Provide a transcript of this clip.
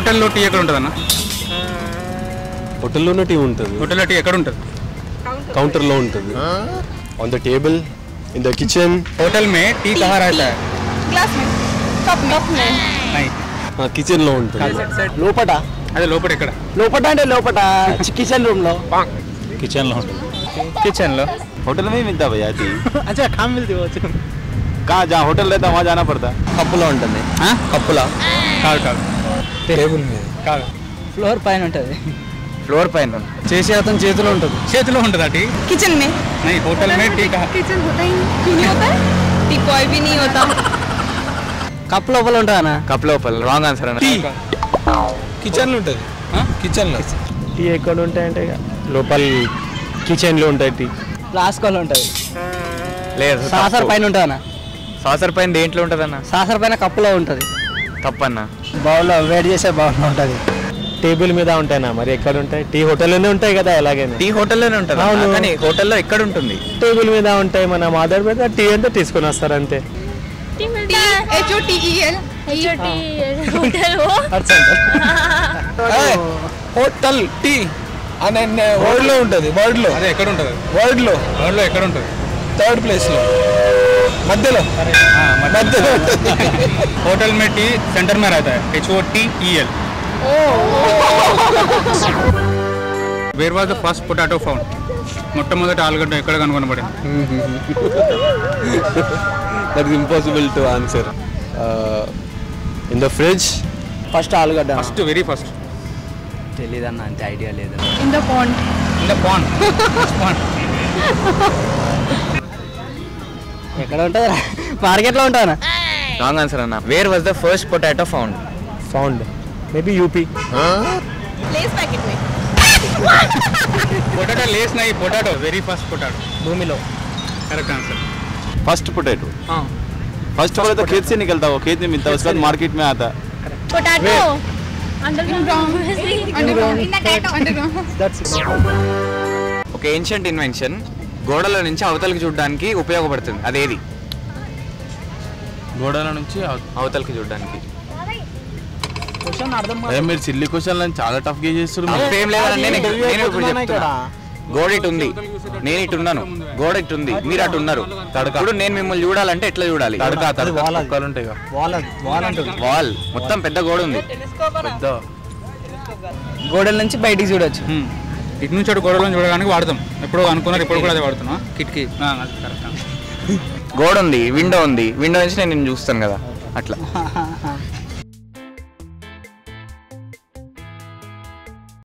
హోటల్లో టీ ఎక్కడ ఉంటుంది అన్న? హోటల్లోనే టీ ఉంటుంది. హోటల్లో టీ ఎక్కడ ఉంటుంది? కౌంటర్లో ఉంటుంది. On the table, in the kitchen. Hotel में टी कहाँ रहता है? ग्लास में, कप में नहीं. కిచెన్ లో ఉంటుంది. లోపట అదే లోపల ఎక్కడ? లోపట అంటే లోపట కిచెన్ రూమ్ లో. కిచెన్ లో ఉంటుంది. కిచెన్ లో. होटल में ही मिलता भैया टी. अच्छा काम मिलती है कहाँ जहाँ होटल रहता वहाँ जाना पड़ता. కప్పులో ఉంటుంది. కప్పులా కాదు కాదు. టేబుల్ మీద కాదు. ఫ్లోర్ పైన ఉంటుంది. फ्लोर पहन చేసే అతని చేతిలో ఉంటుంది. చేతిలో ఉంటుంది ఆ టీ? किचन में. नहीं, होटल में टी कहाँ? किचन होता ही क्यों नहीं होता? टी कोई भी नहीं होता. కప్ లోపల ఉంటుందనా? कप लोपल रॉन्ग आंसर है. కిచెన్ లో ఉంటుంది. కిచెన్ లో టీ ఎక్కడ ఉంటాయంటే లోపల కిచెన్ లో ఉంటాయి టీ. ఫ్లాస్కోలో ఉంటుంది. లేదు సాసర్ పైన ఉంటుందనా? సాసర్ పైన దేంట్లో ఉంటుందన్న? సాసర్ పైన కప్పులో ఉంటుంది. తప్పన్న. బౌల్లో వేడి చేసే బౌల్లో ఉంటుంది. టేబుల్ మీద ఉంటాయినా మరి ఎక్కడ ఉంటాయి? టీ హోటల్లోనే ఉంటాయి కదా ఎలాగైనా. టీ హోటల్లోనే ఉంటుంది. అవును. కానీ హోటల్లో ఎక్కడ ఉంటుంది? టేబుల్ మీద ఉంటాయి. మనం ఆర్డర్ పెడితే టీ అంతా తీసుకొని వస్తారు అంతే. HOTEL. होटल वो హోటల్ టీ అనే వర్డ్ లో ఉంటుంది. వర్డ్ లో అదే ఎక్కడ ఉంటుంది? వర్డ్ లో వరల్డ్ లో ఎక్కడ ఉంటుంది? థర్డ్ ప్లేస్ లో మధ్యలో మధ్యలో. होटल में टी सेंटर में रहता है. HOTEL. Where was the first potato found? మొట్టమొదటి ఆలుగడ్డ ఎక్కడ కనుగొనబడింది? That is impossible to answer. In the fridge. First ఆలుగడ్డ. First very first. తెలీదన్న, అంత ఐడియా లేదు. In the pond. In the pond. Which pond? ఎక్కడ ఉంటుంది? మార్కెట్లో ఉంటుందనా? రాంగ్ ఆన్సర్ అన్న. Where was the first potato found? Found maybe UP. Lays packet में. Potato Lay's नहीं, పొటాటో వెరీ ఫస్ట్ పొటాటో. భూమిలో. Correct answer. First potato. First वाला तो खेत से निकलता, वो खेत में मिलता, उसके बाद मार्केट में आता. Potato Underground. దట్స్ ఒక ఏన్షియంట్ ఇన్వెన్షన్ గోడల నుంచి అవతలకి చూడడానికి ఉపయోగపడుతుంది. అదేది? గోడల నుంచి అవతలకి చూడడానికి. క్వశ్చన్ అర్థం మీరు సిల్లీ క్వశ్చన్ చాలా టఫ్ గా చేస్తారు. ఏం లేదండి, నేను ఇప్పుడు చెప్తున్నా. గోడ ఇటు ఉంది, నేను ఇటు ఉన్నాను. గోడ ఇటు ఉంది, మీరు అటు ఉన్నారు. ఇప్పుడు నేను మిమ్మల్ని చూడాలంటే ఎట్లా చూడాలి? వాల్ మొత్తం పెద్ద గోడ ఉంది. గోడల నుంచి బయటికి చూడొచ్చు. ఇటు నుంచి అటు గోడలను చూడడానికి వాడతాం. ఎప్పుడో అనుకున్నారు, ఇప్పుడు కూడా అదే వాడుతున్నా. కిటికీ. గోడ ఉంది, విండో ఉంది, విండో నుంచి నేను చూస్తాను కదా, అట్లా.